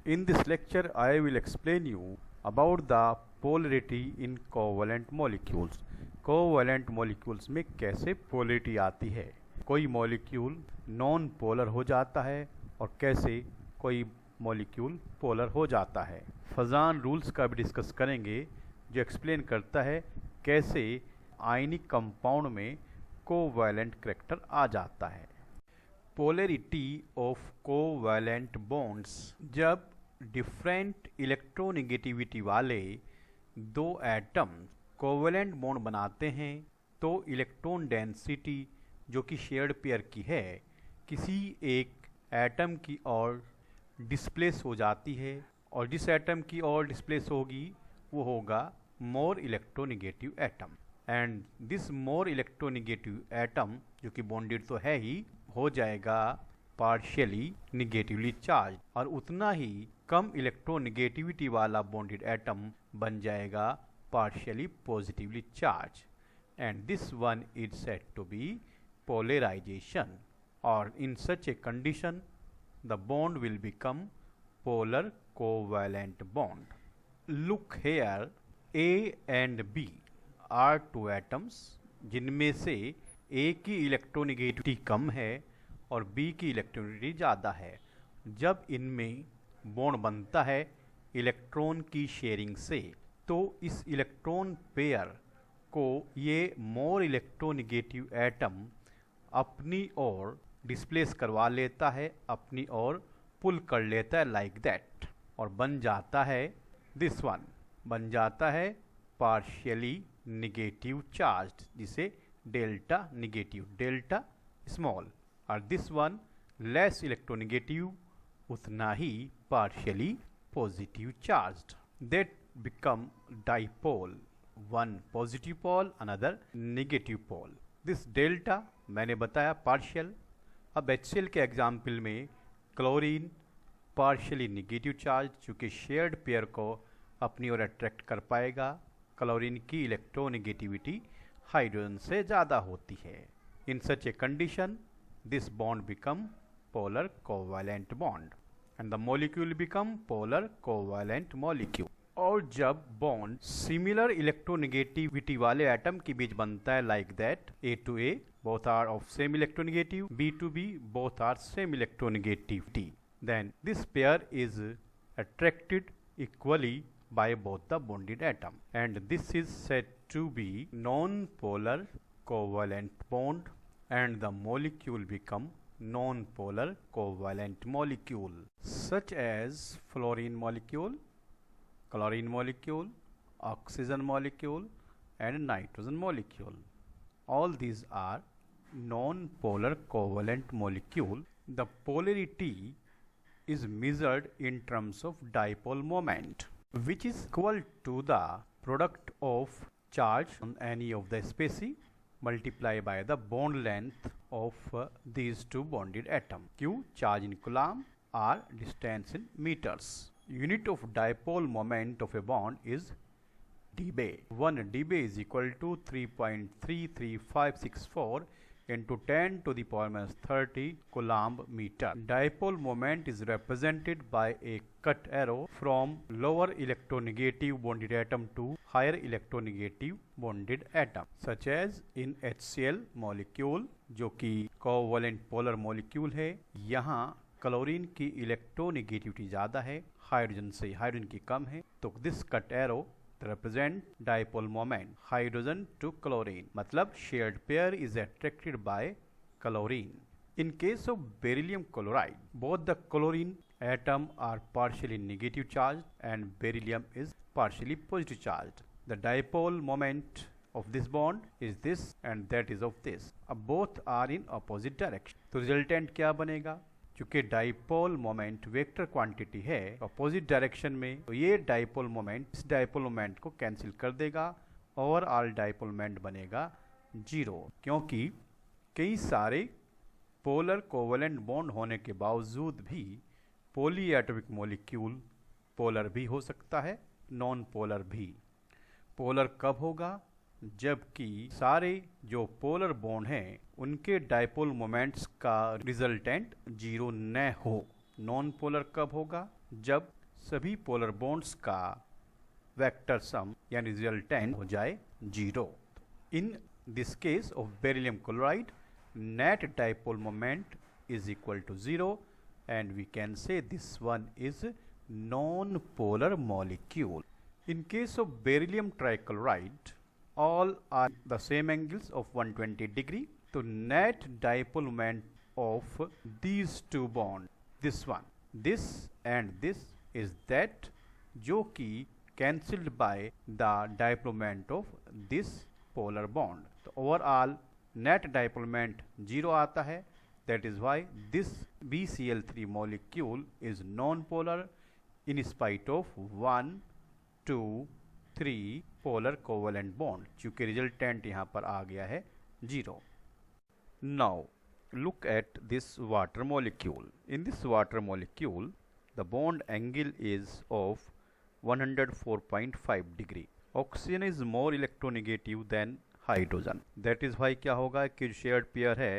In this lecture, I will explain you about the polarity in covalent molecules. Covalent molecules में कैसे polarity आती है, कोई molecule non polar हो जाता है और कैसे कोई मॉलिक्यूल पोलर हो जाता है। फजान रूल्स का भी डिस्कस करेंगे जो एक्सप्लेन करता है कैसे आयनिक कंपाउंड में कोवैलेंट करैक्टर आ जाता है। पोलरिटी ऑफ कोवैलेंट बॉन्ड्स, जब डिफरेंट इलेक्ट्रोनेगेटिविटी वाले दो एटम कोवैलेंट बॉन्ड बनाते हैं तो इलेक्ट्रॉन डेंसिटी जो कि शेयर्ड पेयर की है किसी एक एटम की ओर डिस्प्लेस हो जाती है और जिस एटम की ओर डिस्प्लेस होगी वो होगा more electronegative atom. And this more electronegative atom जो कि बॉन्डेड तो है ही हो जाएगा पार्शियली निगेटिवली चार्ज और उतना ही कम इलेक्ट्रोनेगेटिविटी वाला बॉन्डेड एटम बन जाएगा partially positively charged, and this one is said to be polarization, or in such a condition the bond will become polar covalent bond. Look here, A and B are two atoms जिनमें से A की electronegativity कम है और B की electronegativity ज़्यादा है। जब इनमें बॉन्ड बनता है इलेक्ट्रॉन की शेयरिंग से तो इस इलेक्ट्रॉन पेयर को ये मोर इलेक्ट्रोनेगेटिव एटम अपनी ओर डिस्प्लेस करवा लेता है, अपनी ओर पुल कर लेता है लाइक दैट, और बन जाता है दिस वन, बन जाता है पार्शियली निगेटिव चार्ज जिसे डेल्टा निगेटिव, डेल्टा स्मॉल, और दिस वन लेस इलेक्ट्रोनेगेटिव उतना ही partially positive charged. That become dipole, one positive pole another negative pole. This delta मैंने बताया पार्शियल। अब HCl के एग्जाम्पल में क्लोरीन पार्शियली निगेटिव चार्ज चूँकि शेयर्ड पेयर को अपनी ओर अट्रैक्ट कर पाएगा, क्लोरीन की इलेक्ट्रोनेगेटिविटी हाइड्रोजन से ज़्यादा होती है। In such a condition this bond become polar covalent bond and the molecule become polar covalent molecule। और जब बॉन्ड सिमिलर इलेक्ट्रोनेगेटिविटी वाले एटम के बीच बनता है like that A to A both are of same electronegative, B to B both are same electronegativity, then this pair is attracted equally by both the bonded atom and this is said to be non-polar covalent bond and the molecule become non-polar covalent molecule such as fluorine molecule, chlorine molecule, oxygen molecule and nitrogen molecule. All these are non-polar covalent molecule. The polarity is measured in terms of dipole moment which is equal to the product of charge on any of the species multiply by the bond length of these two bonded atom. Q charge in coulomb, R distance in meters. Unit of dipole moment of a bond is dBA. 1 dBA is equal to 3.33564 into 10 to the power minus 30 coulomb meter. Dipole moment is represented by a cut arrow from lower electronegative bonded atom to higher electronegative bonded atom such as in HCl molecule जो कि covalent polar molecule है। यहाँ chlorine की electronegativity ज़्यादा है hydrogen से, hydrogen की कम है, तो this cut arrow represent dipole moment hydrogen to chlorine, मतलब shared pair is attracted by chlorine. In case of beryllium chloride, both the chlorine atom are partially negative charged and beryllium is partially positive charged. The dipole moment of this bond is this and that is of this. अब both are in opposite direction. तो resultant क्या बनेगा? चूँकि dipole moment vector quantity है opposite direction में, तो ये dipole moment इस डाइपोल मोमेंट को कैंसिल कर देगा और ऑल डाइपोल मोमेंट बनेगा 0, क्योंकि कई सारे पोलर कोवैलेंट बॉन्ड होने के बावजूद भी पॉलीएटॉमिक मॉलिक्यूल पोलर भी हो सकता है, नॉन पोलर भी। पोलर कब होगा? जबकि सारे जो पोलर बॉन्ड हैं उनके डाइपोल मोमेंट्स का रिजल्टेंट 0 न हो। नॉन पोलर कब होगा? जब सभी पोलर बॉन्ड्स का वेक्टर सम यानी रिजल्टेंट हो जाए 0। In this case of beryllium chloride, net dipole moment is equal to 0 and we can say this one is non-polar molecule. In case of beryllium trichloride, all are the same angles of 120 degree. So net dipole moment of these two bonds, this one, this and this, is that जो कि cancelled by the dipole moment of this polar bond. तो overall net dipole moment 0 आता है. That is why this BCl3 molecule is non-polar in spite of 1, 2, 3 polar covalent bond, चूँकि resultant यहाँ पर आ गया है 0. Now look at this water molecule. In this water molecule, the bond angle is of 104.5 degree. Oxygen is more electronegative than hydrogen. That is why क्या होगा कि shared pair है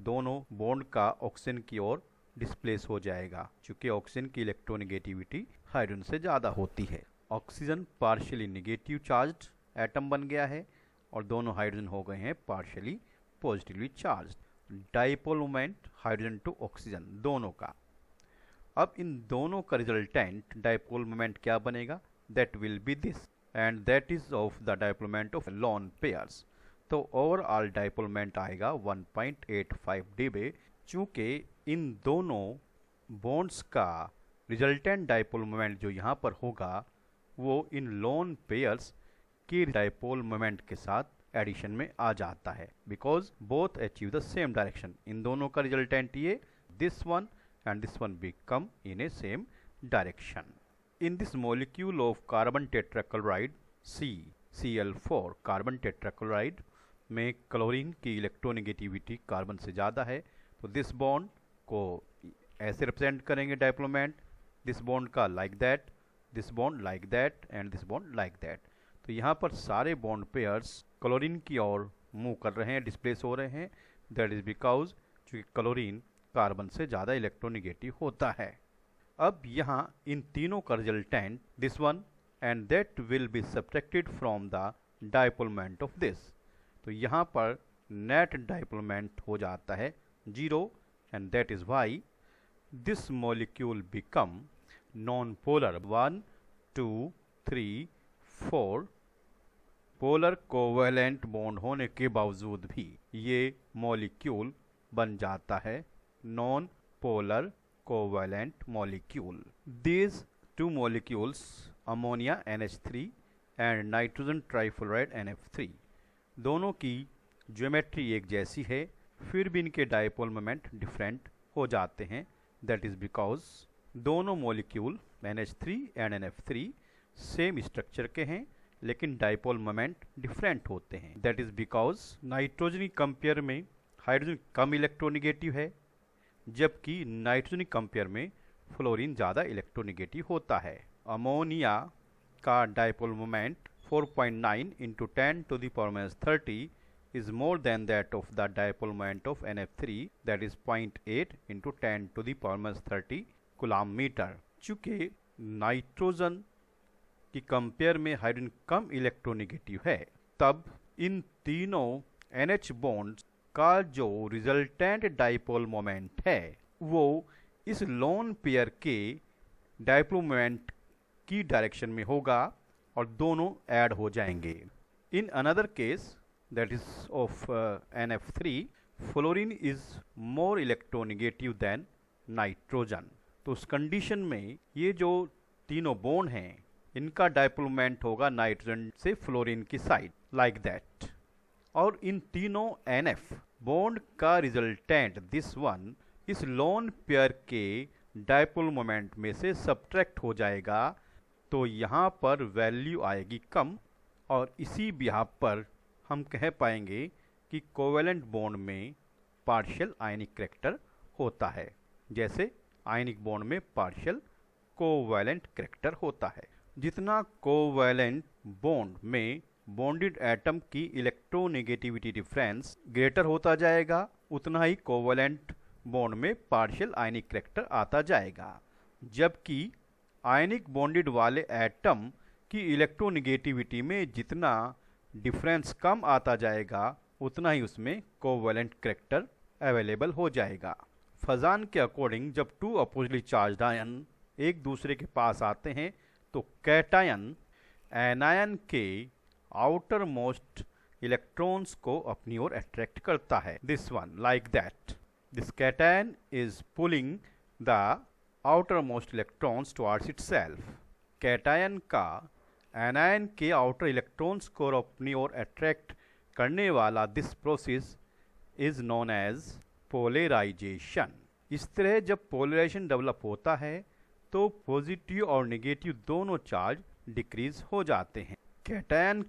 दोनों बॉन्ड का ऑक्सीजन की ओर डिस्प्लेस हो जाएगा, क्योंकि ऑक्सीजन की इलेक्ट्रोनेगेटिविटी हाइड्रोजन से ज़्यादा होती है. Oxygen partially negative charged atom बन गया है और दोनों हाइड्रोजन हो गए हैं partially positively charged. Dipole moment hydrogen to oxygen दोनों का. अब इन दोनों का रिजल्टेंट डाइपोल मोमेंट क्या बनेगा? That will be this and that is of the dipole moment of lone pairs. तो ओवरऑल डाइपोल मोमेंट आएगा 1.85 dB, चूँकि इन दोनों बॉन्ड्स का रिजल्टेंट डाइपोल मोमेंट जो यहाँ पर होगा वो इन लोन पेयर्स की डाइपोल मोमेंट के साथ एडिशन में आ जाता है, because both achieve the same direction. इन दोनों का रिजल्टेंट ये this one and this one become in a same direction. In this molecule of carbon tetrachloride CCl4 carbon tetrachloride में क्लोरीन की इलेक्ट्रोनेगेटिविटी कार्बन से ज़्यादा है, तो दिस बॉन्ड को ऐसे रिप्रेजेंट करेंगे डाइपोल मोमेंट, दिस बॉन्ड का like that, this bond like that and this bond like that. तो यहाँ पर सारे बॉन्ड पेयर्स क्लोरीन की ओर मूव कर रहे हैं, डिस्प्लेस हो रहे हैं. दैट इज बिकॉज चूँकि क्लोरीन कार्बन से ज़्यादा इलेक्ट्रोनेगेटिव होता है. अब यहाँ इन तीनों का resultant this one and that will be subtracted from the dipole moment of this. तो यहाँ पर net dipole moment हो जाता है 0 and that is why this molecule become non-polar. 1, 2, 3, 4 polar covalent bond होने के बावजूद भी ये molecule बन जाता है non-polar covalent molecule. These two molecules, ammonia NH3 and nitrogen trifluoride NF3, दोनों की ज्योमेट्री एक जैसी है, फिर भी इनके डाइपोल मोमेंट डिफरेंट हो जाते हैं. दैट इज़ बिकॉज दोनों molecule NH3 and NF3 same structure के हैं, लेकिन डाइपोल मोमेंट डिफरेंट होते हैं. That is because nitrogen compare में हाइड्रोजन कम इलेक्ट्रोनेगेटिव है, जबकि नाइट्रोजन कंपेयर में फ्लोरीन ज़्यादा इलेक्ट्रोनेगेटिव होता है. अमोनिया का dipole moment 4.9 into 10 to the power minus 30 is more than that of the dipole moment of NF3, that is 0.8 into 10 to the power minus 30 coulomb metre. चूँकि nitrogen की compare में hydrogen कम electronegative है, तब इन तीनों NH bonds का जो resultant dipole moment है वो इस लोन पेयर के डाइपोल मोमेंट की डायरेक्शन में होगा और दोनों ऐड हो जाएंगे. In another case that is of NF3, fluorine is more electronegative than nitrogen. तो उस कंडीशन में ये जो तीनों बॉन्ड हैं इनका डाइपोल मोमेंट होगा नाइट्रोजन से फ्लोरीन की साइड लाइक दैट. और इन तीनों NF बॉन्ड का रिजल्टेंट दिस वन इस लोन पेयर के डाइपोल मोमेंट में से सब्ट्रैक्ट हो जाएगा, तो यहाँ पर वैल्यू आएगी कम. और इसी बिहार पर हम कह पाएंगे कि कोवेलेंट बॉन्ड में पार्शियल आयनिक करैक्टर होता है, जैसे आयनिक बॉन्ड में पार्शियल कोवेलेंट करैक्टर होता है. जितना कोवेलेंट बॉन्ड में बॉन्डेड एटम की इलेक्ट्रोनेगेटिविटी डिफरेंस ग्रेटर होता जाएगा, उतना ही कोवेलेंट बॉन्ड में पार्शियल आयनिक करैक्टर आता जाएगा. जबकि आयनिक बॉन्डेड वाले एटम की इलेक्ट्रोनेगेटिविटी में जितना डिफरेंस कम आता जाएगा उतना ही उसमें कोवैलेंट करैक्टर अवेलेबल हो जाएगा। फजान के अकॉर्डिंग जब टू अपोजिटली चार्ज्ड आयन एक दूसरे के पास आते हैं तो कैटायन एनायन के आउटर मोस्ट इलेक्ट्रॉन्स को अपनी ओर अट्रैक्ट करता है। This one like that, this cation is pulling the outer most electrons towards itself. Cation का एनायन के आउटर इलेक्ट्रॉन्स को अपनी ओर अट्रैक्ट करने वाला this process is known as polarisation. इस तरह जब पोलराइजेशन डेवलप होता है तो पॉजिटिव और नेगेटिव दोनों चार्ज डिक्रीज हो जाते हैं। कैटायन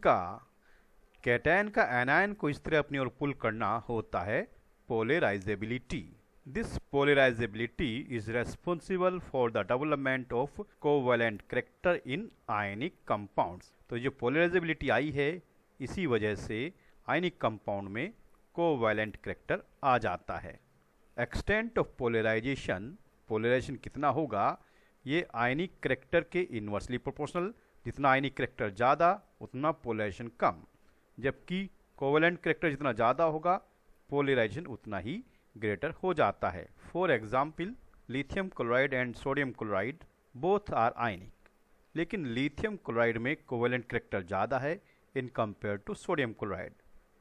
का एनायन को इस तरह अपनी ओर पुल करना होता है polarisability. This polarisability is responsible for the development of covalent character in ionic compounds. तो जो पोलराइजेबिलिटी आई है इसी वजह से आयनिक कंपाउंड में कोवैलेंट करैक्टर आ जाता है। एक्सटेंट ऑफ पोलराइजेशन कितना होगा, ये आयनिक करैक्टर के इन्वर्सली प्रोपोर्शनल। जितना आयनिक करैक्टर ज़्यादा उतना पोलराइजेशन कम, जबकि कोवैलेंट करैक्टर जितना ज़्यादा होगा पोलराइजेशन उतना ही ग्रेटर हो जाता है। For example lithium chloride and sodium chloride both are ionic, लेकिन लिथियम क्लोराइड में कोवैलेंट करैक्टर ज़्यादा है in compare to sodium chloride.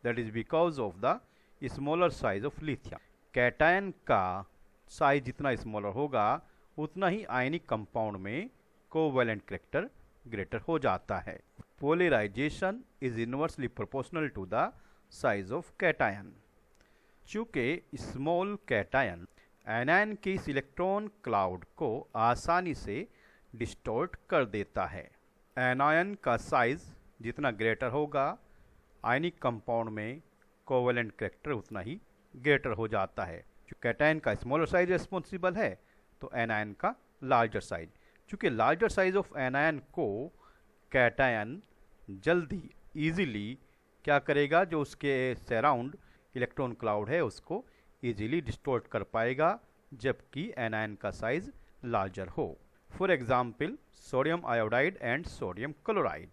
That is because of the smaller size of lithium. Cation का size जितना smaller होगा उतना ही ionic compound में कोवैलेंट करैक्टर ग्रेटर हो जाता है। Polarisation is inversely proportional to the size of cation. चूँकि स्मॉल कैटायन एनायन के इस इलेक्ट्रॉन क्लाउड को आसानी से डिस्टॉर्ट कर देता है। एनायन का साइज जितना ग्रेटर होगा आयनिक कंपाउंड में कोवैलेंट करैक्टर उतना ही ग्रेटर हो जाता है। जो कैटायन का स्मॉलर साइज रिस्पॉन्सिबल है तो एनायन का लार्जर साइज। चूँकि लार्जर साइज ऑफ एनायन को कैटायन जल्दी इजीली क्या करेगा, जो उसके सराउंड इलेक्ट्रॉन क्लाउड है उसको इजीली डिस्टॉर्ट कर पाएगा, जबकि एनायन का साइज लार्जर हो। For example sodium iodide and sodium chloride.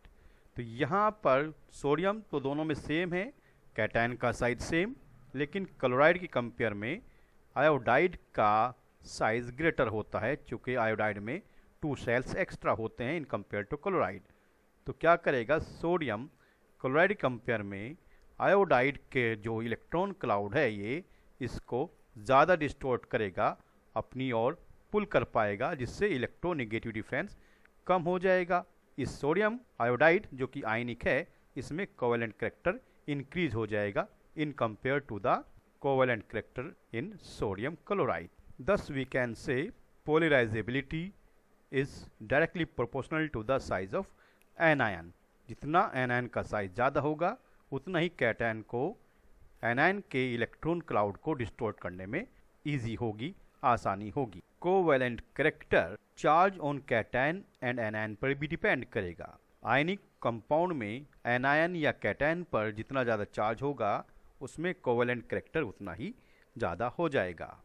तो यहाँ पर सोडियम तो दोनों में सेम है, कैटायन का साइज सेम, लेकिन क्लोराइड की कंपेयर में आयोडाइड का साइज ग्रेटर होता है, चूँकि आयोडाइड में 2 शेल्स एक्स्ट्रा होते हैं इन कंपेयर टू क्लोराइड। तो क्या करेगा, सोडियम क्लोराइड कंपेयर में आयोडाइड के जो इलेक्ट्रॉन क्लाउड है ये इसको ज़्यादा डिस्टॉर्ट करेगा, अपनी ओर पुल कर पाएगा, जिससे इलेक्ट्रोनेगेटिव डिफरेंस कम हो जाएगा। इस सोडियम आयोडाइड जो कि आयनिक है इसमें कोवैलेंट करैक्टर इंक्रीज हो जाएगा in compare to the covalent character in sodium chloride. Thus we can say polarizability is directly proportional to the size of anion। जितना एनायन का साइज ज़्यादा होगा उतना ही कैटायन को एनायन के इलेक्ट्रॉन क्लाउड को डिस्टॉर्ट करने में इजी होगी, आसानी होगी। Covalent character charge on cation and anion पर भी डिपेंड करेगा। आयनिक कंपाउंड में एनायन या कैटायन पर जितना ज़्यादा चार्ज होगा उसमें कोवैलेंट करैक्टर उतना ही ज़्यादा हो जाएगा।